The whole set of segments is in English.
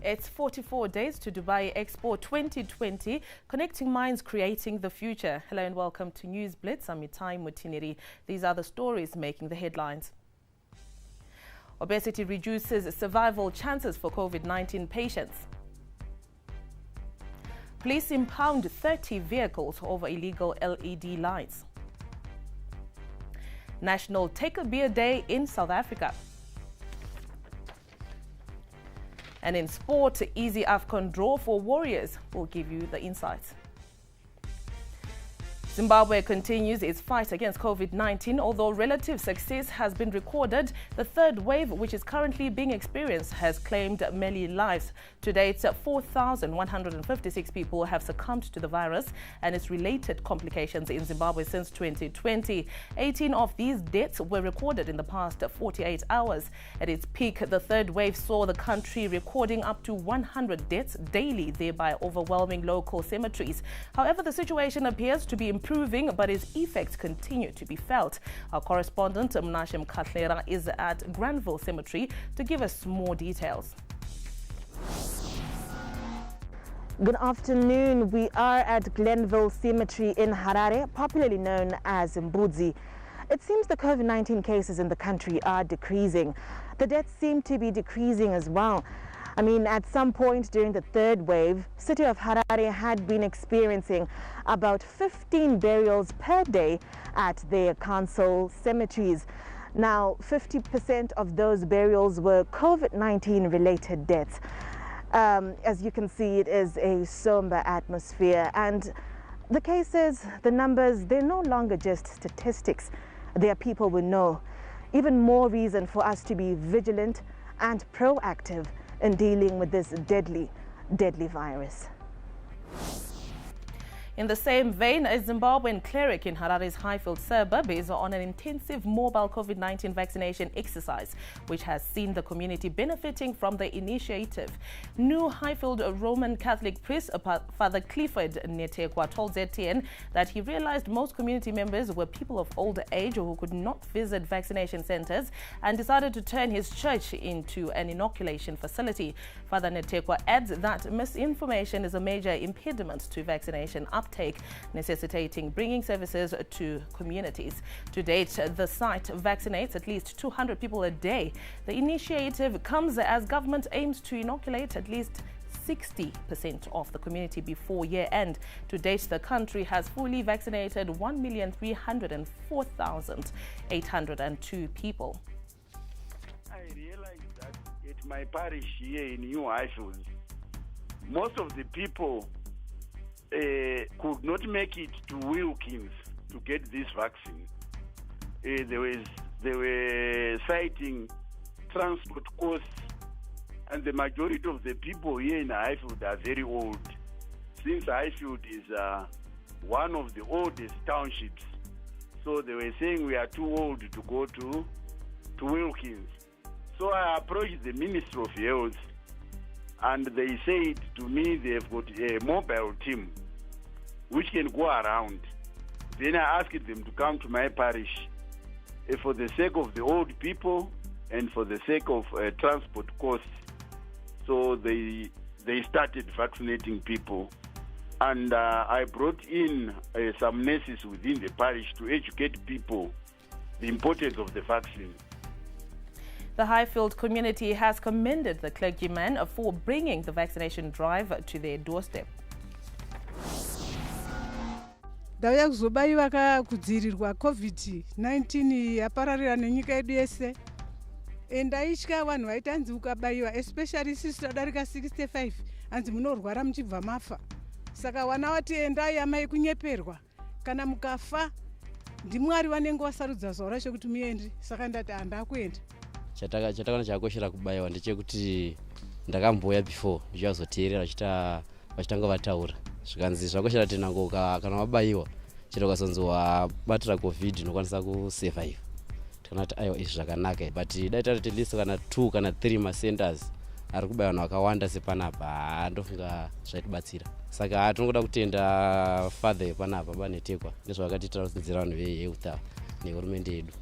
It's 44 days to Dubai Expo 2020, connecting minds, creating the future. Hello and welcome to News Blitz. I'm Itai Mutiniri. These are the stories making the headlines. Obesity reduces survival chances for COVID-19 patients. Police impound 30 vehicles over illegal LED lights. National Take a Beer Day in South Africa. And in sport, easy AFCON draw for Warriors. We'll give you the insights. Zimbabwe continues its fight against COVID-19, although relative success has been recorded. The third wave, which is currently being experienced, has claimed many lives. To date, 4,156 people have succumbed to the virus and its related complications in Zimbabwe since 2020. 18 of these deaths were recorded in the past 48 hours. At its peak, the third wave saw the country recording up to 100 deaths daily, thereby overwhelming local cemeteries. However, the situation appears to be improving, but its effects continue to be felt. Our correspondent Mnashem Katlera is at Granville Cemetery to give us more details. Good afternoon. We are at Glenville Cemetery in Harare, popularly known as Mbudzi. It seems the COVID-19 cases in the country are decreasing. The deaths seem to be decreasing as well. I mean, at some point during the third wave, city of Harare had been experiencing about 15 burials per day at their council cemeteries. Now, 50% of those burials were COVID-19 related deaths. As you can see, it is a somber atmosphere, and the cases, the numbers, they're no longer just statistics. They are people we know. Even more reason for us to be vigilant and proactive in dealing with this deadly virus. In the same vein, a Zimbabwean cleric in Harare's Highfield suburb is on an intensive mobile COVID-19 vaccination exercise, which has seen the community benefiting from the initiative. New Highfield Roman Catholic priest Father Clifford Netekwa told ZTN that he realized most community members were people of older age who could not visit vaccination centers and decided to turn his church into an inoculation facility. Father Netekwa adds that misinformation is a major impediment to vaccination uptake, necessitating bringing services to communities. To date, the site vaccinates at least 200 people a day. The initiative comes as government aims to inoculate at least 60% of the community before year end. To date, the country has fully vaccinated 1,304,802 people. I realized that at my parish here in New Highfield, most of the people could not make it to Wilkins to get this vaccine. They were citing transport costs, and the majority of the people here in Highfield are very old, since Highfield is one of the oldest townships. So they were saying we are too old to go to Wilkins. So I approached the Ministry of Health, and they said to me they've got a mobile team which can go around. Then I asked them to come to my parish for the sake of the old people and for the sake of transport costs. So they started vaccinating people. And I brought in some nurses within the parish to educate people the importance of the vaccine. The Highfield community has commended the clergyman for bringing the vaccination drive to their doorstep. Ndauya kuzobaiwa kudzivirirwa COVID-19 yapararira nenyika yedu yese. Ndaitya vanhu vaitanzi ukabaiwa, especially sisi tadarika 65, anzi munorwara muchibva mafa. Saka wana wati endai amai kunyeperwa. Kana mukafa, ndimwari vanenge vasarudza zuva racho kuti muende. Saka ndati handakuenda. Chatakaona chakoshera kubaiwa ndechekuti ndakamboya before ndichazoteerera vachitanga vataura. Zvikanzi zvakoshera kuti nango kana wabaiwa chero ukazonzi wabatira COVID unokwanisa kusurvive. Tikaona kuti aiwa izvi zvakanaka, but dai tati at least kana 2 kana 3 macenters ari kubaiwa vanhu vakawanda sepanapa, ndofunga zvaitibatsira. Saka tinoda kutenda father panapa Banetekwa nezvakatitaura kudzidzira vanhu vehealth nehurumende yedu.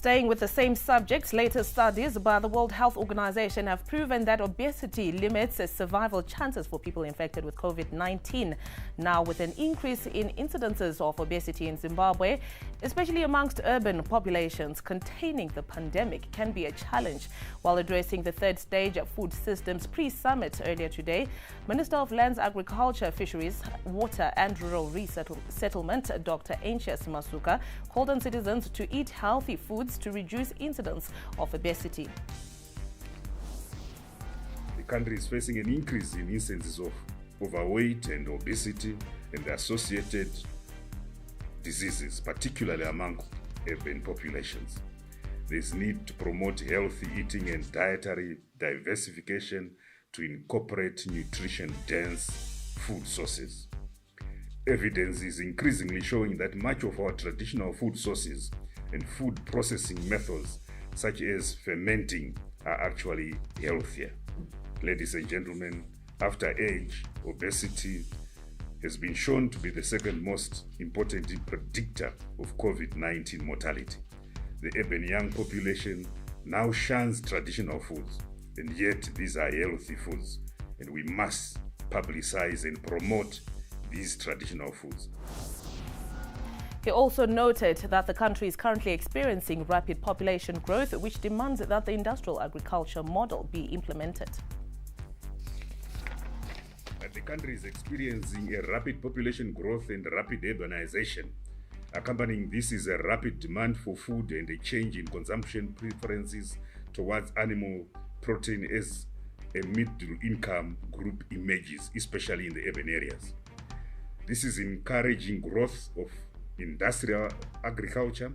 Staying with the same subject, latest studies by the World Health Organization have proven that obesity limits survival chances for people infected with COVID-19. Now, with an increase in incidences of obesity in Zimbabwe, especially amongst urban populations, containing the pandemic can be a challenge. While addressing the third stage of food systems pre-summit earlier today, Minister of Lands, Agriculture, Fisheries, Water and Rural Resettlement, Dr. Anxious Masuka, called on citizens to eat healthy foods to reduce incidence of obesity. The country is facing an increase in instances of overweight and obesity and associated diseases, particularly among urban populations. There is need to promote healthy eating and dietary diversification to incorporate nutrition-dense food sources. Evidence is increasingly showing that much of our traditional food sources and food processing methods, such as fermenting, are actually healthier. Ladies and gentlemen, after age, obesity has been shown to be the second most important predictor of COVID-19 mortality. The urban young population now shuns traditional foods, and yet these are healthy foods, and we must publicize and promote these traditional foods. He also noted that the country is currently experiencing rapid population growth, which demands that the industrial agriculture model be implemented. The country is experiencing a rapid population growth and rapid urbanization. Accompanying this is a rapid demand for food and a change in consumption preferences towards animal protein as a middle-income group emerges, especially in the urban areas. This is encouraging growth of industrial agriculture,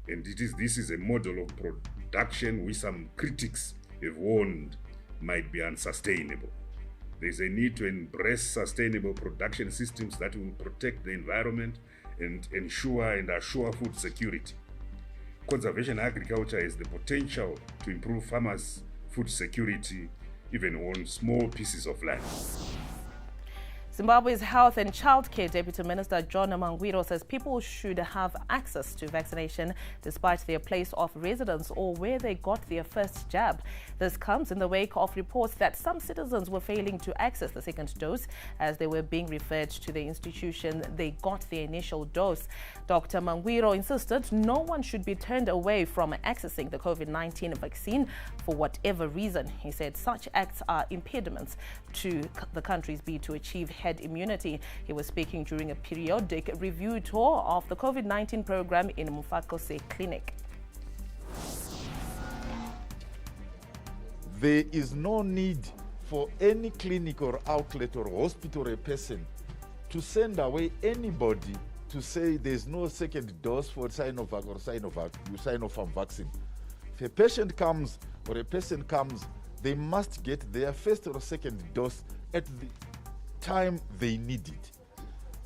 and this is a model of production which some critics have warned might be unsustainable. There is a need to embrace sustainable production systems that will protect the environment and ensure and assure food security. Conservation agriculture has the potential to improve farmers' food security even on small pieces of land. Zimbabwe's Health and Childcare Deputy Minister John Mangwiro says people should have access to vaccination despite their place of residence or where they got their first jab. This comes in the wake of reports that some citizens were failing to access the second dose as they were being referred to the institution they got their initial dose. Dr. Mangwiro insisted no one should be turned away from accessing the COVID-19 vaccine for whatever reason. He said such acts are impediments to the country's bid to achieve herd immunity. He was speaking during a periodic review tour of the COVID-19 program in Mufakose Clinic. There is no need for any clinic or outlet or hospital or a person to send away anybody to say there's no second dose for Sinovac or Sinopharm vaccine. If a patient comes or a person comes, they must get their first or second dose at the time they need it.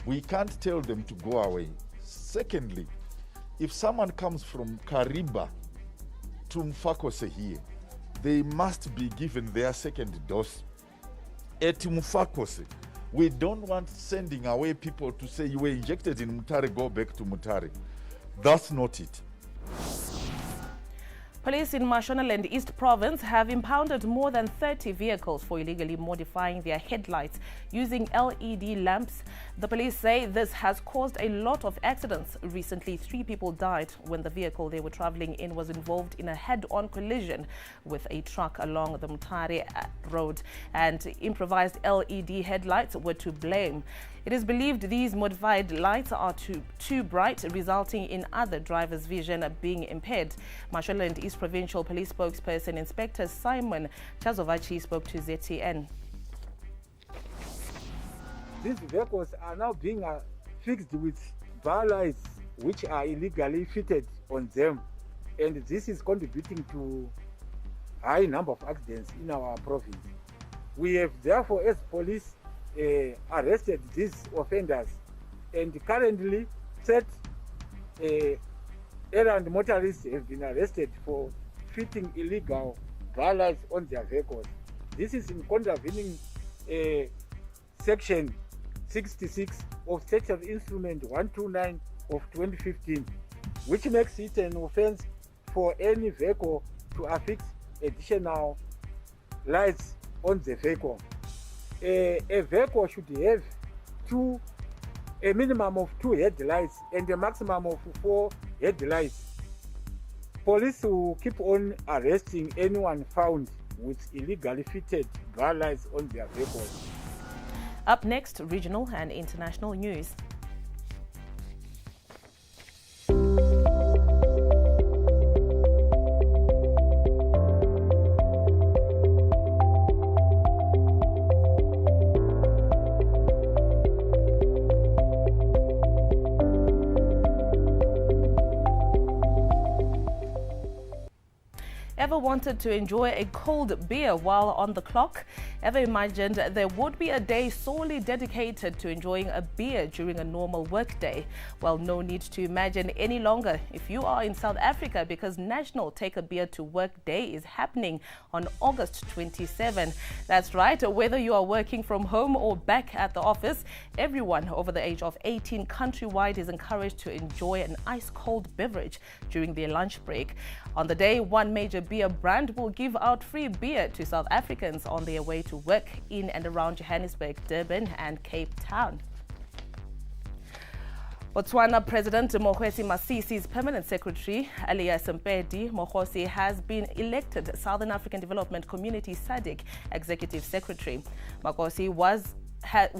We can't tell them to go away. Secondly, if someone comes from Kariba to Mfakose here, they must be given their second dose at Mfakose. We don't want sending away people to say you were injected in Mutare, go back to Mutare. That's not it. Police in Mashonaland East Province have impounded more than 30 vehicles for illegally modifying their headlights using LED lamps. The police say this has caused a lot of accidents. Recently, 3 people died when the vehicle they were traveling in was involved in a head-on collision with a truck along the Mutare road, and improvised LED headlights were to blame. It is believed these modified lights are too bright, resulting in other drivers' vision being impaired. Mashonaland East Provincial Police spokesperson Inspector Simon Chazovachi spoke to ZTN. These vehicles are now being fixed with bar lights which are illegally fitted on them, and this is contributing to high number of accidents in our province. We have therefore, as police, arrested these offenders, and currently 30 errand motorists have been arrested for fitting illegal bar lights on their vehicles. This is in contravening section 66 of Statute Instrument 129 of 2015, which makes it an offense for any vehicle to affix additional lights on the vehicle. A vehicle should have a minimum of 2 headlights and a maximum of 4 headlights. Police will keep on arresting anyone found with illegally fitted bar lights on their vehicles. Up next, regional and international news. Ever wanted to enjoy a cold beer while on the clock? Ever imagined there would be a day solely dedicated to enjoying a beer during a normal workday? Well, no need to imagine any longer if you are in South Africa, because National Take a Beer to Work Day is happening on August 27. That's right, whether you are working from home or back at the office, everyone over the age of 18 countrywide is encouraged to enjoy an ice-cold beverage during their lunch break. On the day, one major beer brand will give out free beer to South Africans on their way to work in and around Johannesburg, Durban and Cape Town. Botswana President Mokgweetsi Masisi's permanent secretary, Alias Mpedi Mokgosi, has been elected Southern African Development Community SADC Executive Secretary. Mokgosi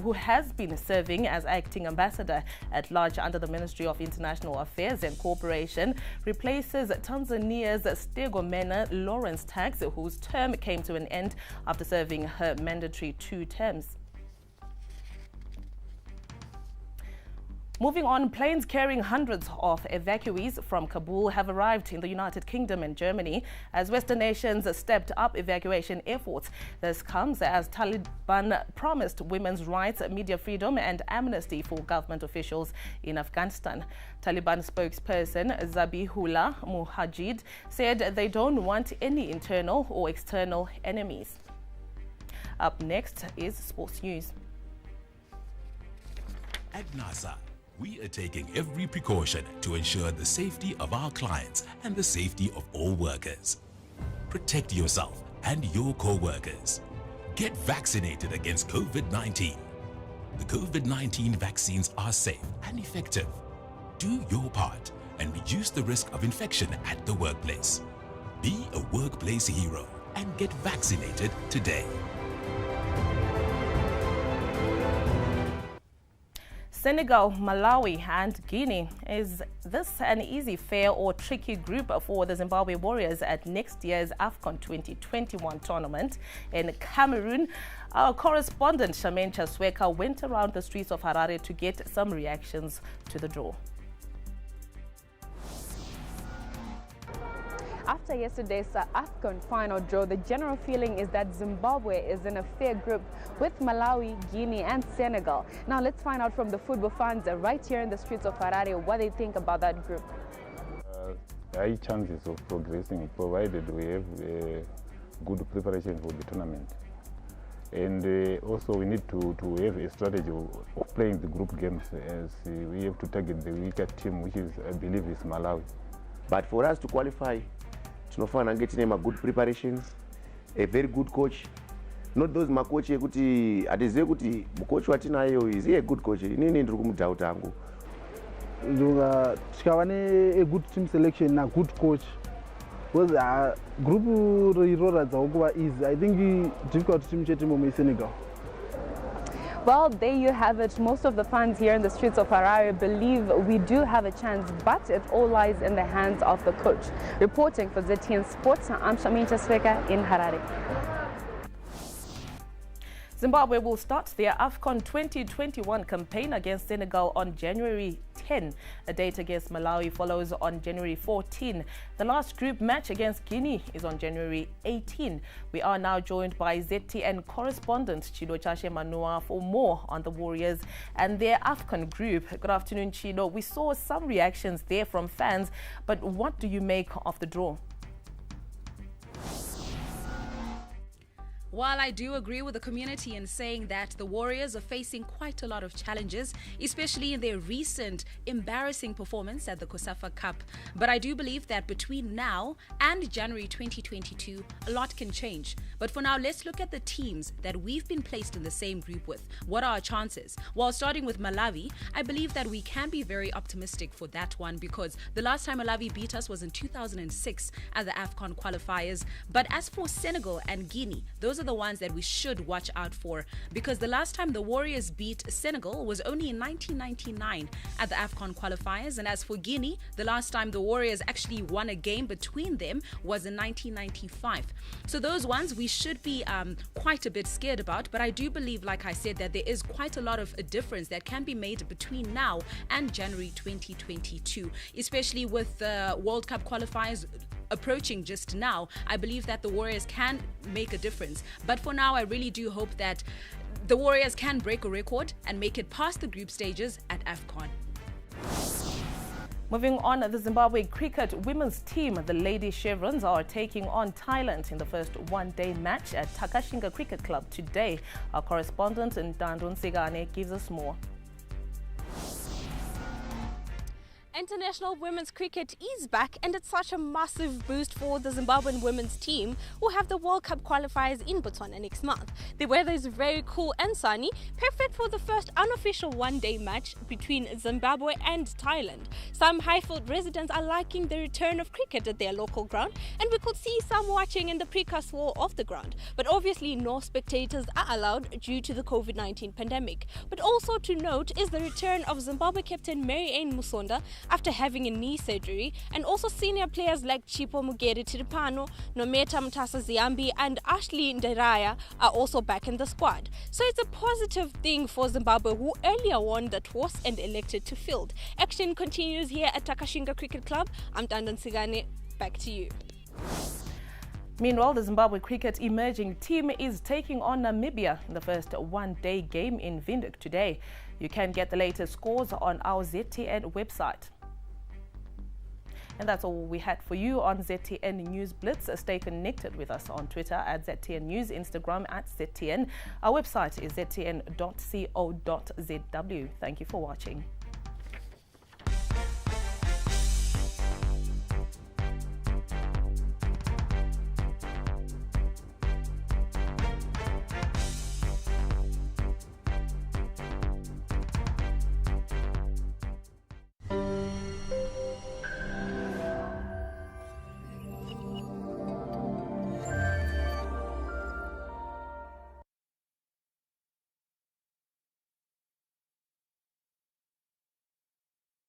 who has been serving as acting ambassador at large under the Ministry of International Affairs and Cooperation, replaces Tanzania's Stegomena Lawrence Tax, whose term came to an end after serving her mandatory 2 terms. Moving on, planes carrying hundreds of evacuees from Kabul have arrived in the United Kingdom and Germany as Western nations stepped up evacuation efforts. This comes as Taliban promised women's rights, media freedom and amnesty for government officials in Afghanistan. Taliban spokesperson Zabihullah Mujahid said they don't want any internal or external enemies. Up next is sports news. At NASA, we are taking every precaution to ensure the safety of our clients and the safety of all workers. Protect yourself and your co-workers. Get vaccinated against COVID-19. The COVID-19 vaccines are safe and effective. Do your part and reduce the risk of infection at the workplace. Be a workplace hero and get vaccinated today. Senegal, Malawi and Guinea. Is this an easy, fair or tricky group for the Zimbabwe Warriors at next year's AFCON 2021 tournament? In Cameroon, our correspondent Charmaine Chasweka went around the streets of Harare to get some reactions to the draw. After yesterday's AFCON final draw, the general feeling is that Zimbabwe is in a fair group with Malawi, Guinea and Senegal. Now let's find out from the football fans right here in the streets of Harare what they think about that group. High chances of progressing provided we have good preparation for the tournament. And also we need to have a strategy of playing the group games, as we have to target the weaker team, which is, I believe, is Malawi. But for us to qualify, tinofana getting a good preparations, a very good coach. Not those makochi ekuti atizive kuti mukochi watinayo is a good coach. Inini ndiri kumudhauta hangu. Tikava a good team selection na good coach. Because group riroradzawo kuva easy. I think difficult team chete mu Senegal. Well, there you have it. Most of the fans here in the streets of Harare believe we do have a chance, but it all lies in the hands of the coach. Reporting for ZTN Sports, I'm Charmaine Chasweka in Harare. Zimbabwe will start their AFCON 2021 campaign against Senegal on January 10. A date against Malawi follows on January 14. The last group match against Guinea is on January 18. We are now joined by ZTN correspondent Chido Chashe Manua for more on the Warriors and their AFCON group. Good afternoon, Chido. We saw some reactions there from fans, but what do you make of the draw? While I do agree with the community in saying that the Warriors are facing quite a lot of challenges, especially in their recent embarrassing performance at the COSAFA Cup, but I do believe that between now and January 2022, a lot can change. But for now, let's look at the teams that we've been placed in the same group with. What are our chances? While starting with Malawi, I believe that we can be very optimistic for that one because the last time Malawi beat us was in 2006 at the AFCON qualifiers. But as for Senegal and Guinea, those are the ones that we should watch out for because the last time the Warriors beat Senegal was only in 1999 at the AFCON qualifiers. And as for Guinea, the last time the Warriors actually won a game between them was in 1995. So those ones we should be quite a bit scared about. But I do believe, like I said, that there is quite a lot of a difference that can be made between now and January 2022, especially with the World Cup qualifiers approaching just now. I believe that the Warriors can make a difference. But for now, I really do hope that the Warriors can break a record and make it past the group stages at AFCON. Moving on, the Zimbabwe cricket women's team, the Lady Chevrons, are taking on Thailand in the first one-day match at Takashinga Cricket Club today. Our correspondent Ndandun Sigane gives us more. International women's cricket is back, and it's such a massive boost for the Zimbabwean women's team who have the World Cup qualifiers in Botswana next month. The weather is very cool and sunny, perfect for the first unofficial one-day match between Zimbabwe and Thailand. Some Highfield residents are liking the return of cricket at their local ground, and we could see some watching in the precast wall of the ground. But obviously no spectators are allowed due to the COVID-19 pandemic. But also to note is the return of Zimbabwe captain Mary-Ann Musonda after having a knee surgery, and also senior players like Chipo Mugeri Tiripano, Nometa Mtasa Ziambi and Ashley Nderaya are also back in the squad. So it's a positive thing for Zimbabwe, who earlier won the toss and elected to field. Action continues here at Takashinga Cricket Club. I'm Ndandun Sigane, back to you. Meanwhile, the Zimbabwe cricket emerging team is taking on Namibia in the first one-day game in Windhoek today. You can get the latest scores on our ZTN website. And that's all we had for you on ZTN News Blitz. Stay connected with us on Twitter at ZTN News, Instagram at ZTN. Our website is ztn.co.zw. Thank you for watching.